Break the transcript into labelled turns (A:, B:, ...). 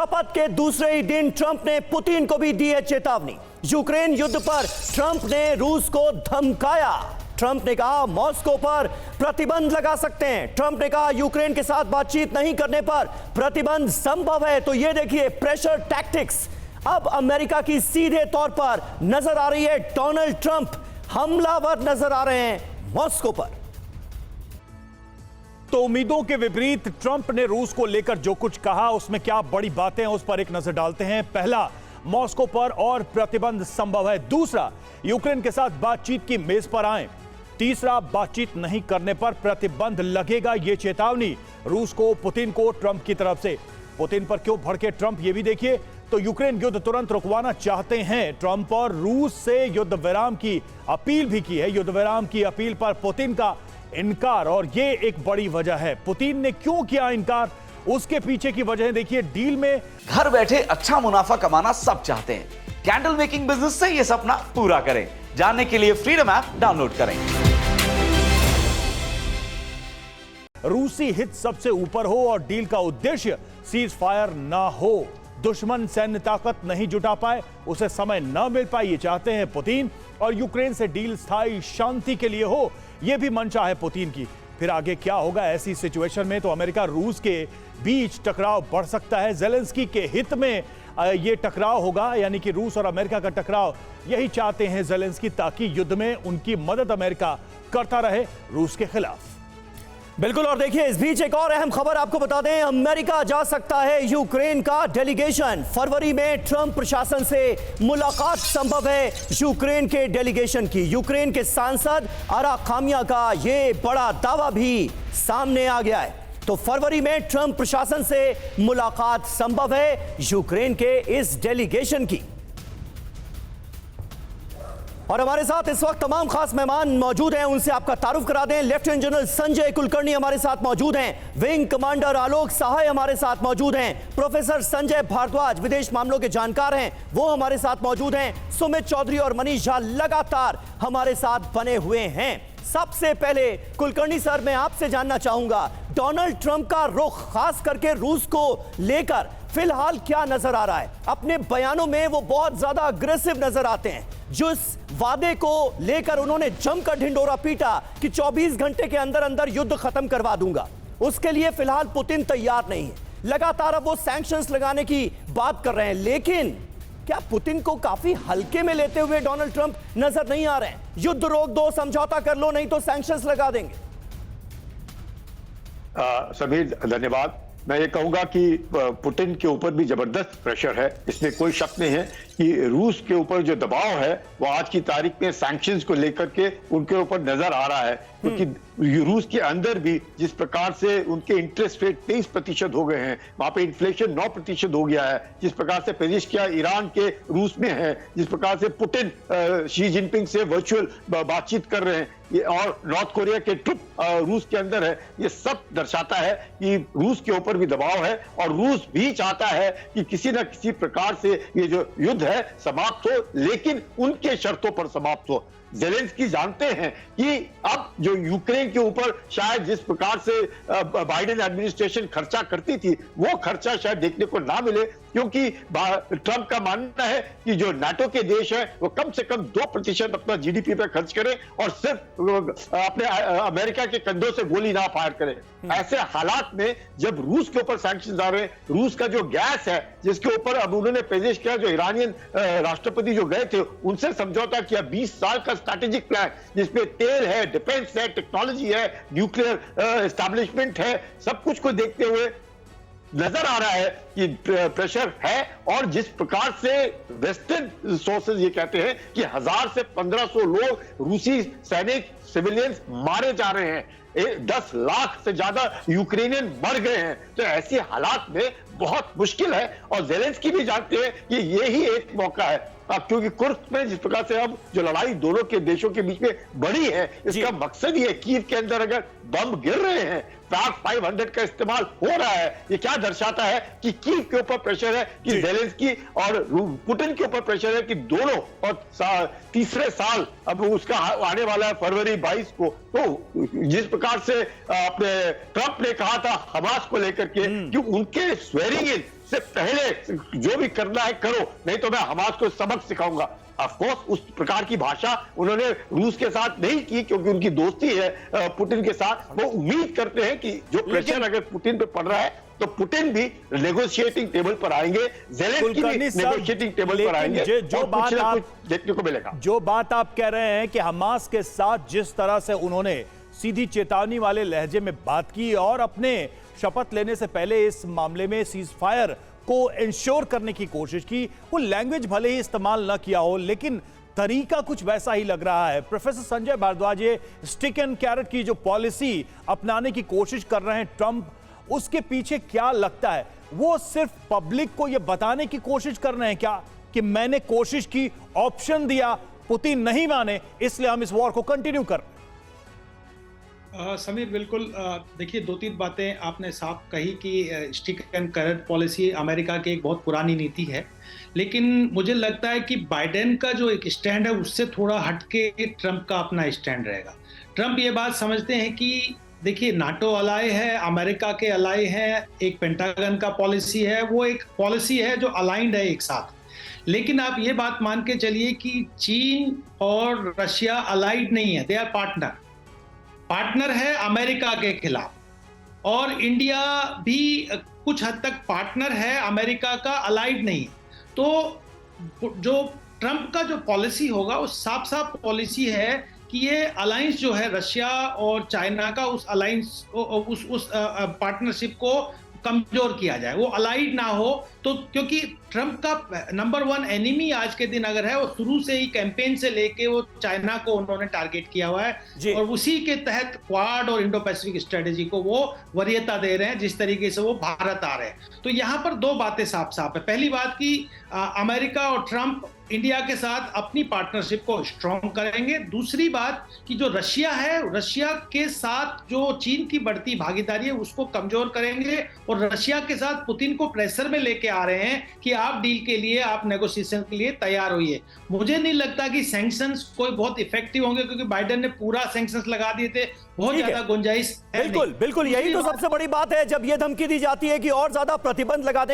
A: शपथ के दूसरे ही दिन ट्रंप ने पुतिन को भी दी है चेतावनी। यूक्रेन युद्ध पर ट्रंप ने रूस को धमकाया। ट्रंप ने कहा मॉस्को पर प्रतिबंध लगा सकते हैं। ट्रंप ने कहा यूक्रेन के साथ बातचीत नहीं करने पर प्रतिबंध संभव है। तो ये देखिए प्रेशर टैक्टिक्स अब अमेरिका की सीधे तौर पर नजर आ रही है। डोनाल्ड ट्रंप हमलावर नजर आ रहे हैं मॉस्को पर।
B: तो उम्मीदों के विपरीत ट्रंप ने रूस को लेकर जो कुछ कहा उसमें क्या बड़ी बातें हैं उस पर एक नजर डालते हैं। पहला, मॉस्को पर और प्रतिबंध संभव है। दूसरा, यूक्रेन के साथ बातचीत की मेज पर आए। तीसरा, बातचीत नहीं करने पर प्रतिबंध लगेगा, यह चेतावनी रूस को, पुतिन को, ट्रंप की तरफ से। पुतिन पर क्यों भड़के ट्रंप, यह भी देखिए। तो यूक्रेन युद्ध तुरंत रुकवाना चाहते हैं ट्रंप और रूस से युद्ध विराम की अपील भी की है। युद्ध विराम की अपील पर पुतिन का इनकार, और ये एक बड़ी वजह है। पुतिन ने क्यों किया इनकार, उसके पीछे की वजह देखिए। डील में
C: घर बैठे अच्छा मुनाफा कमाना सब चाहते हैं। कैंडल मेकिंग बिजनेस से ये सपना पूरा करें। जानने के लिए फ्रीडम ऐप डाउनलोड करें।
B: रूसी हित सबसे ऊपर हो और डील का उद्देश्य सीज फायर ना हो। दुश्मन सैन्य ताकत नहीं जुटा पाए, उसे समय न मिल पाए, ये चाहते हैं पुतिन। और यूक्रेन से डील स्थायी शांति के लिए हो, यह भी मंशा है पुतिन की। फिर आगे क्या होगा ऐसी सिचुएशन में, तो अमेरिका रूस के बीच टकराव बढ़ सकता है। जेलेंस्की के हित में यह टकराव होगा, यानी कि रूस और अमेरिका का टकराव। यही चाहते हैं जेलेंस्की, ताकि युद्ध में उनकी मदद अमेरिका करता रहे रूस के खिलाफ।
A: बिल्कुल। और देखिए इस बीच एक और अहम खबर आपको बता दें, अमेरिका जा सकता है यूक्रेन का डेलीगेशन। फरवरी में ट्रंप प्रशासन से मुलाकात संभव है यूक्रेन के डेलीगेशन की। यूक्रेन के सांसद अराखामिया का यह बड़ा दावा भी सामने आ गया है। तो फरवरी में ट्रंप प्रशासन से मुलाकात संभव है यूक्रेन के इस डेलीगेशन की। और हमारे साथ इस वक्त तमाम खास मेहमान मौजूद हैं, उनसे आपका तारुफ करा दें। लेफ्टिनेंट जनरल संजय कुलकर्णी हमारे साथ मौजूद हैं। विंग कमांडर आलोक सहाय हमारे साथ मौजूद हैं। प्रोफेसर संजय भारद्वाज विदेश मामलों के जानकार हैं, वो हमारे साथ मौजूद हैं। सुमित चौधरी और मनीष झा लगातार हमारे साथ बने हुए हैं। सबसे पहले कुलकर्णी सर, मैं आपसे जानना चाहूंगा डोनाल्ड ट्रंप का रुख खास करके रूस को लेकर फिलहाल क्या नजर आ रहा है? अपने बयानों में वो बहुत ज्यादा अग्रेसिव नजर आते हैं। जो इस वादे को लेकर उन्होंने जमकर ढिंडोरा पीटा कि 24 घंटे के अंदर अंदर युद्ध खत्म करवा दूंगा, उसके लिए फिलहाल पुतिन तैयार नहीं है। लगातार अब वो सैंक्शंस लगाने की बात कर रहे हैं, लेकिन क्या पुतिन को काफी हल्के में लेते हुए डोनाल्ड ट्रंप नजर नहीं आ रहे हैं? युद्ध रोक दो, समझौता कर लो, नहीं तो सैंक्शंस लगा देंगे।
D: समीर धन्यवाद। मैं ये कहूंगा कि पुतिन के ऊपर भी जबरदस्त प्रेशर है, इसमें कोई शक नहीं है कि रूस के ऊपर जो दबाव है वो आज की तारीख में सैंक्शंस को लेकर के उनके ऊपर नजर आ रहा है। क्योंकि रूस के अंदर भी जिस प्रकार से उनके इंटरेस्ट रेट 23% हो गए हैं, वहां पे इन्फ्लेशन 9% हो गया है, जिस प्रकार से पेजिशकिया ईरान के रूस में है, जिस प्रकार से पुतिन शी जिनपिंग से वर्चुअल बातचीत कर रहे हैं, ये और नॉर्थ कोरिया के ट्रुप रूस के अंदर है, ये सब दर्शाता है कि रूस के ऊपर भी दबाव है और रूस भी चाहता है कि किसी न किसी प्रकार से ये जो युद्ध है समाप्त हो, लेकिन उनके शर्तों पर समाप्त हो। जेलेंस्की जानते हैं कि अब जो यूक्रेन के ऊपर शायद जिस प्रकार से बाइडेन एडमिनिस्ट्रेशन खर्चा करती थी, वो खर्चा शायद देखने को ना मिले, क्योंकि ट्रंप का मानना है कि जो नाटो के देश है वो कम से कम 2% अपना जीडीपी पे खर्च करें और सिर्फ अपने अमेरिका के कंधों से गोली ना फायर करें। ऐसे हालात में जब रूस के ऊपर सैंक्शंस आ रहे हैं, रूस का जो गैस है जिसके ऊपर अब उन्होंने पेश किया, जो ईरानियन राष्ट्रपति जो गए थे उनसे समझौता किया, 20 साल का स्ट्रैटेजिक प्लान जिसमें तेल है, डिफेंस है, टेक्नोलॉजी है, न्यूक्लियर एस्टैब्लिशमेंट है, सब कुछ को देखते हुए नजर आ रहा है कि प्रेशर है। और जिस प्रकार से वेस्टर्न सोर्सेज ये कहते हैं कि 1000 से 1500 लोग रूसी सैनिक सिविलियंस मारे जा रहे हैं, 10 लाख से ज्यादा यूक्रेनियन मर गए हैं। तो ऐसे हालात में बहुत मुश्किल है और जेलेंस्की भी जानते हैं कि ये ही एक मौका है, क्योंकि कुर्स्क में जिस प्रकार से अब जो लड़ाई दोनों के देशों के बीच में बढ़ी है, इसका मकसद ही है कीव के अंदर अगर बम गिर रहे हैं, फैग 500 का इस्तेमाल हो रहा है, ये क्या दर्शाता है कि कीव के ऊपर प्रेशर है, कि जेलेंस्की और पुतिन के ऊपर प्रेशर है कि दोनों, और तीसरे साल अब उसका आने वाला है फरवरी 22 को। तो जिस प्रकार से अपने ट्रंप ने कहा था हमास को लेकर के कि उनके स्वेरिंग इन से पहले जो भी करना है करो, नहीं तो मैं हमास को सबक सिखाऊंगा। ऑफ कोर्स उस प्रकार की भाषा उन्होंने रूस के साथ नहीं की, क्योंकि उनकी दोस्ती है पुतिन के साथ। वो उम्मीद करते हैं कि जो प्रेशर अगर पुतिन पे पड़ रहा है तो पुतिन भी नेगोशिएटिंग टेबल पर आएंगे, ज़ेलेंस्की भी नेगोशिएटिंग टेबल पर आएंगे,
B: जो बात आप
D: देखने को मिलेगा।
B: जो बात आप कह रहे हैं कि हमास के साथ जिस तरह से उन्होंने सीधी चेतावनी वाले लहजे में बात की और अपने शपथ लेने से पहले इस मामले में सीज फायर को इंश्योर करने की कोशिश की, वो लैंग्वेज भले ही इस्तेमाल न किया हो लेकिन तरीका कुछ वैसा ही लग रहा है। प्रोफेसर संजय भारद्वाज, ये स्टिक एंड कैरेट की जो पॉलिसी अपनाने की कोशिश कर रहे हैं ट्रंप, उसके पीछे क्या लगता है? वो सिर्फ पब्लिक को ये बताने की कोशिश कर रहे हैं क्या कि मैंने कोशिश की, ऑप्शन दिया, पुतिन नहीं माने, इसलिए हम इस वॉर को कंटिन्यू कर?
E: समीर, बिल्कुल। देखिए, 2-3 बातें आपने साफ कही कि stick and carrot policy America की एक बहुत पुरानी नीति है, लेकिन मुझे लगता है कि बाइडेन का जो एक स्टैंड है उससे थोड़ा हटके ट्रंप का अपना स्टैंड रहेगा। ट्रंप ये बात समझते हैं कि देखिए, नाटो अलाय है, अमेरिका के अलाय हैं, एक पेंटागन का पॉलिसी है, वो एक पॉलिसी है जो अलाइंड है एक साथ। लेकिन आप ये बात मान के चलिए कि चीन और रशिया अलाइड नहीं है, दे आर पार्टनर है अमेरिका के खिलाफ, और इंडिया भी कुछ हद तक पार्टनर है अमेरिका का, अलाइड नहीं। तो जो ट्रंप का जो पॉलिसी होगा वो साफ साफ पॉलिसी है कि ये अलायंस जो है रशिया और चाइना का, उस अलायंस उस पार्टनरशिप को कमजोर किया जाए, वो अलाइड ना हो। तो क्योंकि ट्रंप का नंबर 1 एनिमी आज के दिन अगर है, वो शुरू से ही कैंपेन से लेके वो चाइना को उन्होंने टारगेट किया हुआ है, और उसी के तहत क्वाड और इंडो पैसिफिक स्ट्रेटेजी को वो वरीयता दे रहे हैं जिस तरीके से वो भारत आ रहे हैं। तो यहाँ पर 2 बातें साफ साफ है। पहली बात कि अमेरिका और ट्रंप इंडिया के साथ अपनी पार्टनरशिप को स्ट्रॉन्ग करेंगे। दूसरी बात कि जो रशिया है, रशिया के साथ जो चीन की बढ़ती भागीदारी है उसको कमजोर करेंगे, और रशिया के साथ पुतिन को प्रेशर में लेके आ रहे हैं कि आप डील के लिए, आप नेगोशिएशन के लिए तैयार होइए। मुझे नहीं लगता कि सैंक्शंस कोई बहुत इफेक्टिव होंगे, क्योंकि बाइडेन ने पूरा सैंक्शंस लगा दिए थे, बहुत ज्यादा गुंजाइश है।
A: बिल्कुल बिल्कुल, यही तो सबसे बड़ी बात है, जब ये धमकी दी जाती है कि और ज्यादा प्रतिबंध लगा दें